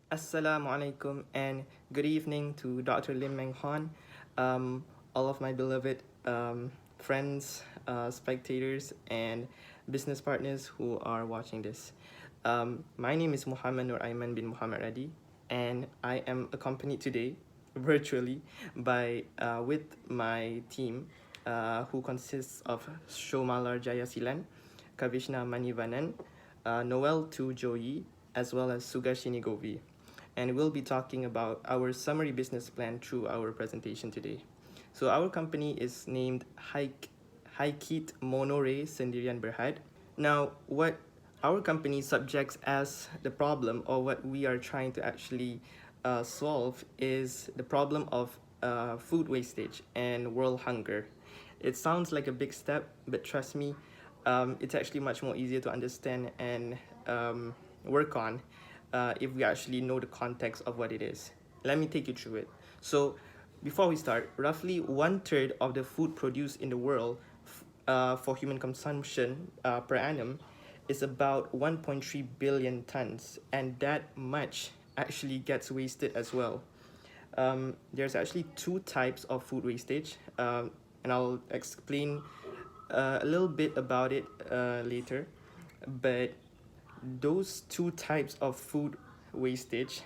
Assalamu alaikum and good evening to Dr. Lim Meng Hon, all of my beloved friends, spectators, and business partners who are watching this. My name is Muhammad Nur Aiman bin Muhammad Radi, and I am accompanied today virtually by with my team, who consists of Shomalar Jayasilan, Kavishna Manivanan, Noel Tu Joyi, as well as Sugashini Govi, and we'll be talking about our summary business plan through our presentation today. So our company is named HaikEAT Mono Rei Sdn Bhd. Now, what our company subjects as the problem, or what we are trying to actually solve, is the problem of food wastage and world hunger. It sounds like a big step, but trust me, it's actually much more easier to understand and work on if we actually know the context of what it is. Let me take you through it. So, before we start, roughly 1/3 of the food produced in the world for human consumption per annum is about 1.3 billion tons, and that much actually gets wasted as well. There's actually two types of food wastage, and I'll explain a little bit about it later. But those two types of food wastage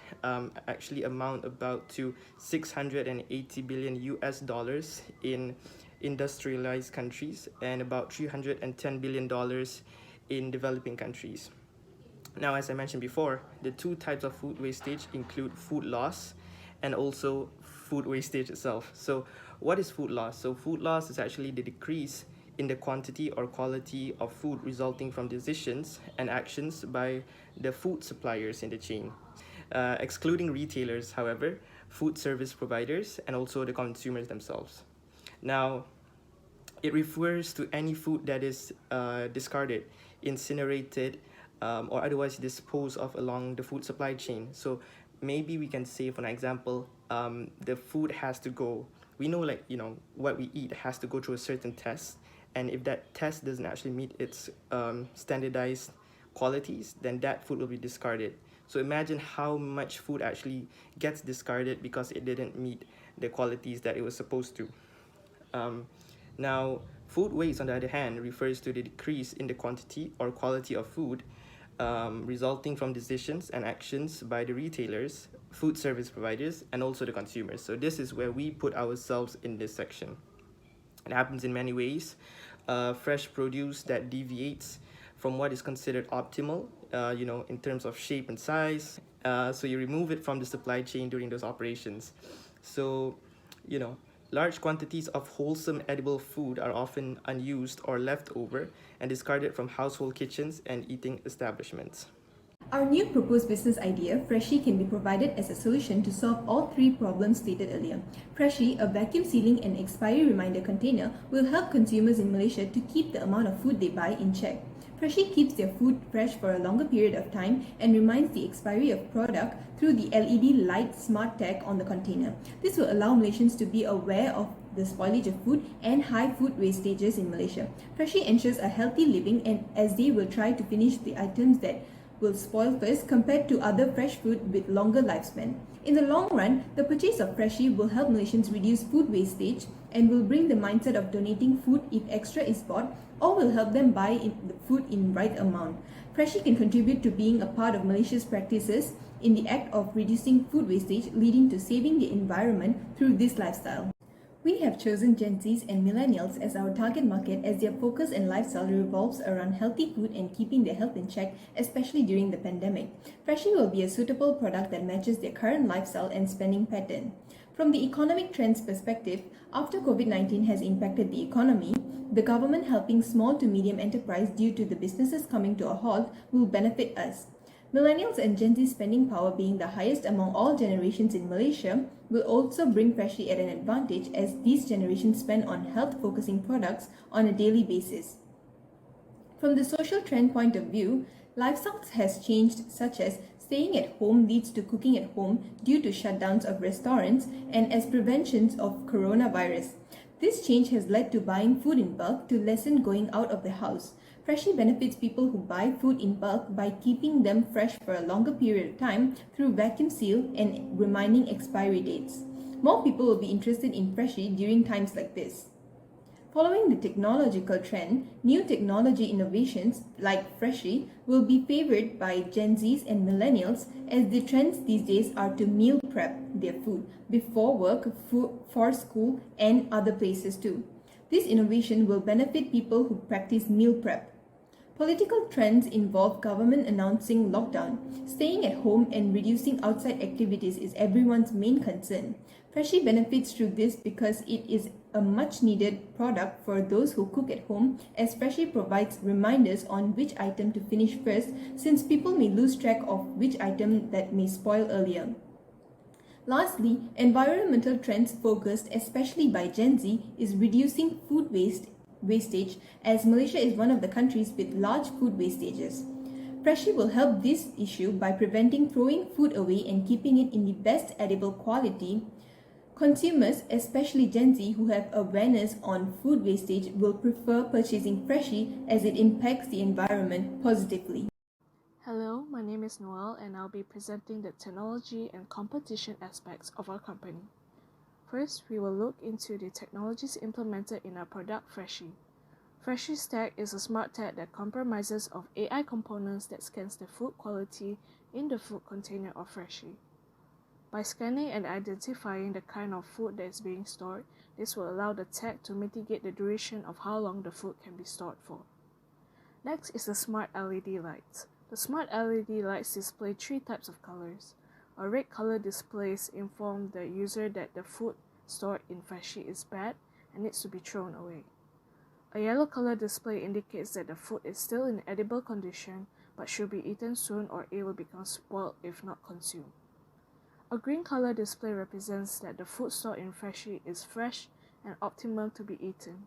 actually amount about to 680 billion US dollars in industrialized countries and about 310 billion dollars in developing countries. Now, as I mentioned before, the two types of food wastage include food loss and also food wastage itself. So, what is food loss? So, food loss is actually the decrease in the quantity or quality of food resulting from decisions and actions by the food suppliers in the chain. Excluding retailers, however, food service providers, and also the consumers themselves. Now, it refers to any food that is discarded, incinerated, or otherwise disposed of along the food supply chain. So maybe we can say, for an example, the food has to go. We know, like, what we eat has to go through a certain test, and if that test doesn't actually meet its standardized qualities, then that food will be discarded. So imagine how much food actually gets discarded because it didn't meet the qualities that it was supposed to. Now, food waste, on the other hand, refers to the decrease in the quantity or quality of food resulting from decisions and actions by the retailers, food service providers, and also the consumers. So this is where we put ourselves in this section. It happens in many ways. Fresh produce that deviates from what is considered optimal, in terms of shape and size. So you remove it from the supply chain during those operations. So, large quantities of wholesome edible food are often unused or left over and discarded from household kitchens and eating establishments. Our new proposed business idea, Freshly, can be provided as a solution to solve all three problems stated earlier. Freshly, a vacuum sealing and expiry reminder container, will help consumers in Malaysia to keep the amount of food they buy in check. Freshly keeps their food fresh for a longer period of time and reminds the expiry of product through the LED light smart tag on the container. This will allow Malaysians to be aware of the spoilage of food and high food wastages in Malaysia. Freshly ensures a healthy living, and as they will try to finish the items that will spoil first compared to other fresh food with longer lifespan. In the long run, the purchase of Freshly will help Malaysians reduce food wastage and will bring the mindset of donating food if extra is bought, or will help them buy the food in right amount. Freshly can contribute to being a part of Malaysia's practices in the act of reducing food wastage, leading to saving the environment through this lifestyle. We have chosen Gen Zs and Millennials as our target market, as their focus and lifestyle revolves around healthy food and keeping their health in check, especially during the pandemic. Freshly will be a suitable product that matches their current lifestyle and spending pattern. From the economic trends perspective, after COVID-19 has impacted the economy, the government helping small to medium enterprise due to the businesses coming to a halt will benefit us. Millennials and Gen Z spending power being the highest among all generations in Malaysia will also bring Freshly at an advantage, as these generations spend on health-focusing products on a daily basis. From the social trend point of view, lifestyles has changed, such as staying at home leads to cooking at home due to shutdowns of restaurants and as preventions of coronavirus. This change has led to buying food in bulk to lessen going out of the house. Freshie benefits people who buy food in bulk by keeping them fresh for a longer period of time through vacuum seal and reminding expiry dates. More people will be interested in Freshie during times like this. Following the technological trend, new technology innovations like Freshie will be favored by Gen Zs and Millennials, as the trends these days are to meal prep their food before work, for school, and other places too. This innovation will benefit people who practice meal prep. Political trends involve government announcing lockdown. Staying at home and reducing outside activities is everyone's main concern. Freshie benefits through this because it is a much needed product for those who cook at home, as Freshie provides reminders on which item to finish first, since people may lose track of which item that may spoil earlier. Lastly, environmental trends focused especially by Gen Z is reducing food wastage, as Malaysia is one of the countries with large food wastages. Freshie will help this issue by preventing throwing food away and keeping it in the best edible quality. Consumers, especially Gen Z who have awareness on food wastage, will prefer purchasing Freshie as it impacts the environment positively. Hello, my name is Noel and I'll be presenting the technology and competition aspects of our company. First, we will look into the technologies implemented in our product Freshie. Freshie's tag is a smart tag that comprises of AI components that scans the food quality in the food container of Freshie. By scanning and identifying the kind of food that is being stored, this will allow the tag to mitigate the duration of how long the food can be stored for. Next is the smart LED lights. The smart LED lights display three types of colors. A red color displays inform the user that the food stored in Freshie is bad and needs to be thrown away. A yellow color display indicates that the food is still in edible condition but should be eaten soon or it will become spoiled if not consumed. A green color display represents that the food stored in Freshie is fresh and optimal to be eaten.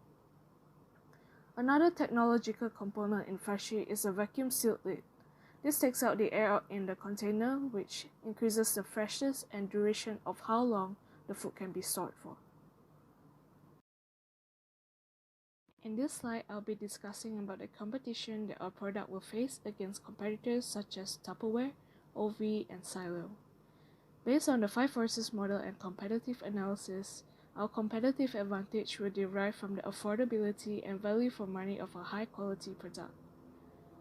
Another technological component in Freshie is a vacuum sealed lid. This takes out the air in the container, which increases the freshness and duration of how long the food can be stored for. In this slide, I'll be discussing about the competition that our product will face against competitors such as Tupperware, OV, and Silo. Based on the 5 forces model and competitive analysis, our competitive advantage will derive from the affordability and value for money of a high-quality product.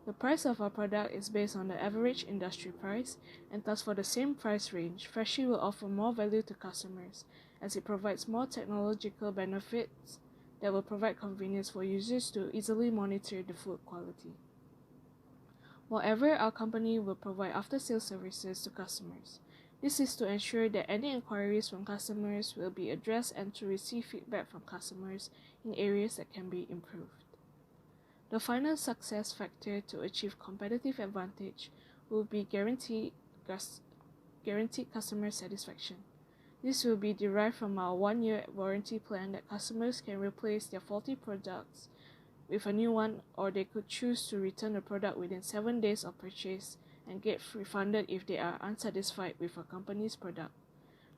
The price of our product is based on the average industry price, and thus for the same price range, Freshie will offer more value to customers, as it provides more technological benefits that will provide convenience for users to easily monitor the food quality. Moreover, our company will provide after-sales services to customers. This is to ensure that any inquiries from customers will be addressed and to receive feedback from customers in areas that can be improved. The final success factor to achieve competitive advantage will be guaranteed customer satisfaction. This will be derived from our 1-year warranty plan that customers can replace their faulty products with a new one, or they could choose to return the product within 7 days of purchase and get refunded if they are unsatisfied with a company's product.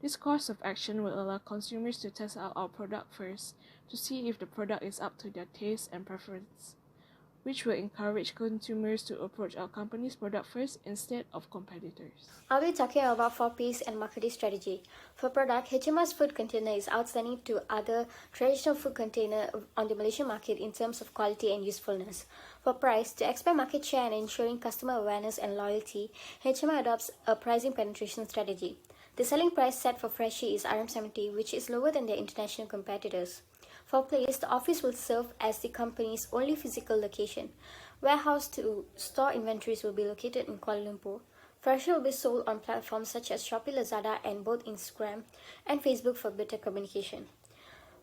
This course of action will allow consumers to test out our product first to see if the product is up to their taste and preference, which will encourage consumers to approach our company's product first instead of competitors. I'll be talking about 4 Ps and marketing strategy. For product, HMR's food container is outstanding to other traditional food container on the Malaysian market in terms of quality and usefulness. For price, to expand market share and ensuring customer awareness and loyalty, HMR adopts a pricing penetration strategy. The selling price set for Freshie is RM70, which is lower than their international competitors. For place, the office will serve as the company's only physical location. Warehouse to store inventories will be located in Kuala Lumpur. Freshie will be sold on platforms such as Shopee, Lazada, and both Instagram and Facebook for better communication.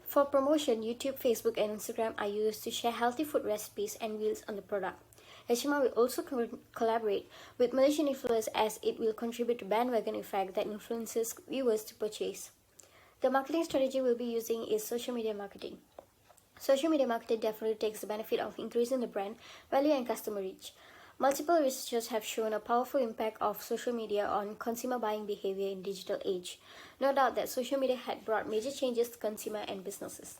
For promotion, YouTube, Facebook, and Instagram are used to share healthy food recipes and reels on the product. HMR will also collaborate with Malaysian influencers, as it will contribute to bandwagon effect that influences viewers to purchase. The marketing strategy we'll be using is social media marketing. Social media marketing definitely takes the benefit of increasing the brand value and customer reach. Multiple researchers have shown a powerful impact of social media on consumer buying behavior in digital age. No doubt that social media had brought major changes to consumer and businesses.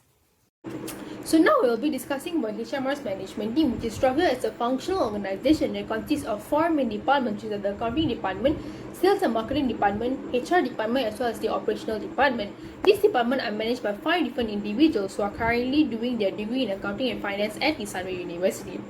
So now we'll be discussing about HMR's management team, which is structured as a functional organization that consists of 4 main departments, which are the accounting department, sales and marketing department, HR department, as well as the operational department. These departments are managed by 5 different individuals who are currently doing their degree in accounting and finance at the Sunway University.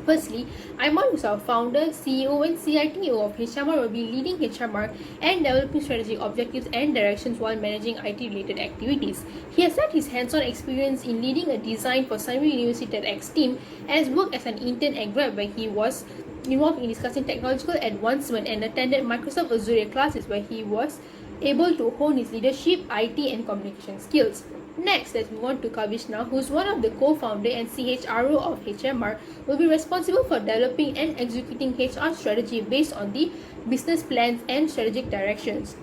Firstly, Aiman, who's our founder, CEO, and CITO of HMR, will be leading HMR and developing strategic objectives and directions while managing IT-related activities. He has had his hands-on experience in leading a design for Sunway University TEDx team and has worked as an intern at Grab, where he was involved in discussing technological advancement and attended Microsoft Azure classes, where he was able to hone his leadership, IT, and communication skills. Next, let's move on to Kavishna, who is one of the co-founder and CHRO of HMR, will be responsible for developing and executing HR strategy based on the business plans and strategic directions.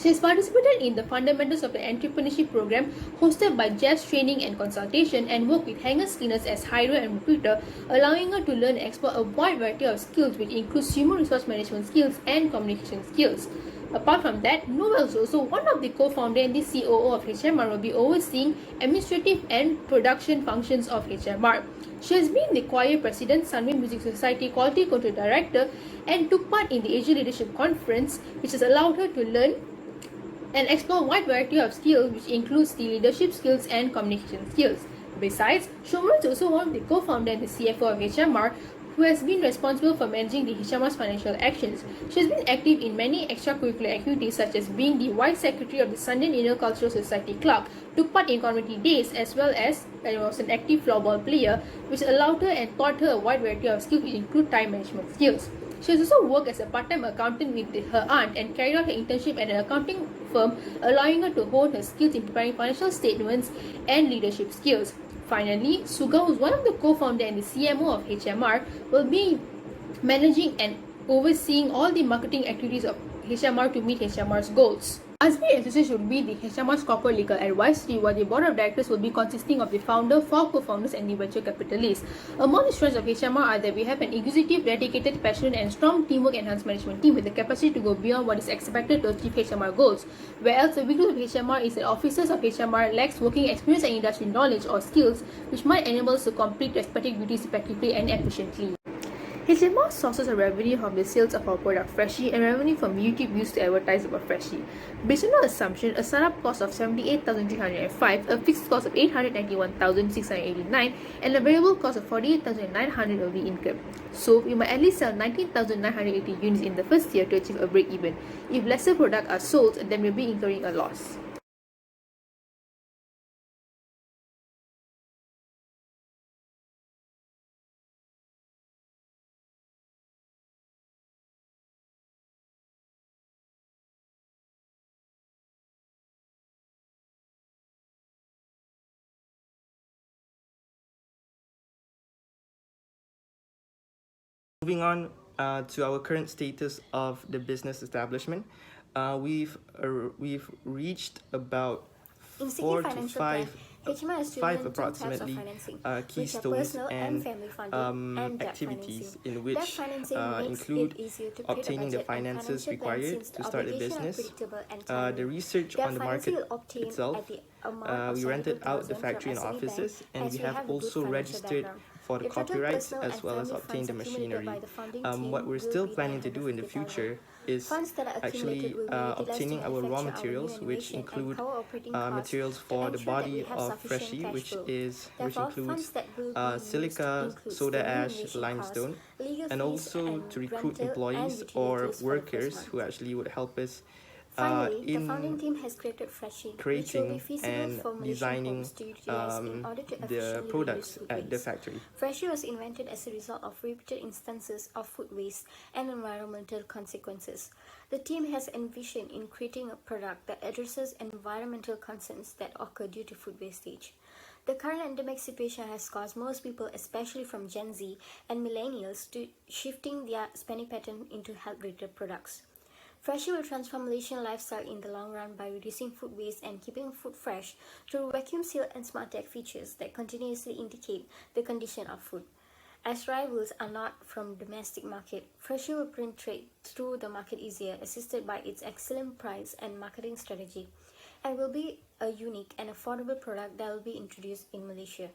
She has participated in the Fundamentals of the Entrepreneurship program hosted by Jeff's Training and Consultation and worked with hangers cleaners as hirer and recruiter, allowing her to learn and explore a wide variety of skills, which includes human resource management skills and communication skills. Apart from that, Noel is also one of the co-founder and the COO of HMR, will be overseeing administrative and production functions of HMR. She has been the choir president, Sunway Music Society Quality Control Director, and took part in the Asia Leadership Conference, which has allowed her to learn and explore a wide variety of skills, which includes the leadership skills and communication skills. Besides, Shomra is also one of the co-founder and the CFO of HMR, who has been responsible for managing the HMR's financial actions. She has been active in many extracurricular activities, such as being the Vice Secretary of the Sunday Intercultural Society Club, took part in community days, as well as was an active floorball player, which allowed her and taught her a wide variety of skills, which include time management skills. She has also worked as a part-time accountant with her aunt and carried out her internship at an accounting firm, allowing her to hone her skills in preparing financial statements and leadership skills. Finally, Suga, who is one of the co-founder and the CMO of HMR, will be managing and overseeing all the marketing activities of HMR to meet HMR's goals. Asmi Association will be the HMR's corporate legal advisory, while the board of directors will be consisting of the founder, 4 co-founders, and the venture capitalists. Among the strengths of HMR are that we have an executive, dedicated, passionate, and strong teamwork enhanced management team with the capacity to go beyond what is expected to achieve HMR goals. Whereas the weakness of HMR is that officers of HMR lacks working experience and industry knowledge or skills which might enable us to complete respective duties effectively and efficiently. HMR sources of revenue from the sales of our product Freshie and revenue from YouTube used to advertise about Freshie. Based on our assumption, a startup cost of 78,305, a fixed cost of 891,689, and a variable cost of 48,900 will be incurred. So, we might at least sell 19,980 units in the first year to achieve a break-even. If lesser products are sold, then we'll be incurring a loss. Moving on to our current status of the business establishment, we've reached about In 4 seeking to financial 5 plan, HMR has five chosen two types of approximately financing, which are keystones personal and and family funding and debt activities financing. in Debt which financing makes include it easier to create a obtaining the budget and finances financial plan required since to the start the obligations are business, predictable and the timely. research Debt on the financing market will obtain itself. at the amount We of rented out the 72,000 factory and from SME Bank, offices, and as we we have have a good also financial registered background. for the The total copyrights personal as and well as family obtained funds the accumulated by machinery. the founding What team we're will still be planning to do in the 950,000. future is Funds that are accumulated actually will be utilized to obtaining our raw manufacture our new materials, which innovation and include cover operating costs materials to for the ensure that we body have of sufficient Freshie, cash which flow. Therefore, Therefore, funds includes that will be used silica, includes soda the new ash, innovation costs, limestone, legal and fees, also and to recruit rental and employees or utilities for the first workers month. who actually would help us Finally, the founding in team has created Freshie, which will be creating feasible and for Malaysian designing homes to utilize in order to the efficiently reduce products food at the waste. factory. Freshie was invented as a result of repeated instances of food waste and environmental consequences. The team has envisioned in creating a product that addresses environmental concerns that occur due to food wastage. The current endemic situation has caused most people, especially from Gen Z and millennials, to shifting their spending pattern into health-related products. Freshie will transform Malaysian lifestyle in the long run by reducing food waste and keeping food fresh through vacuum seal and smart tech features that continuously indicate the condition of food. As rivals are not from domestic market, Freshie will penetrate through the market easier, assisted by its excellent price and marketing strategy. and will be a unique and affordable product that will be introduced in Malaysia.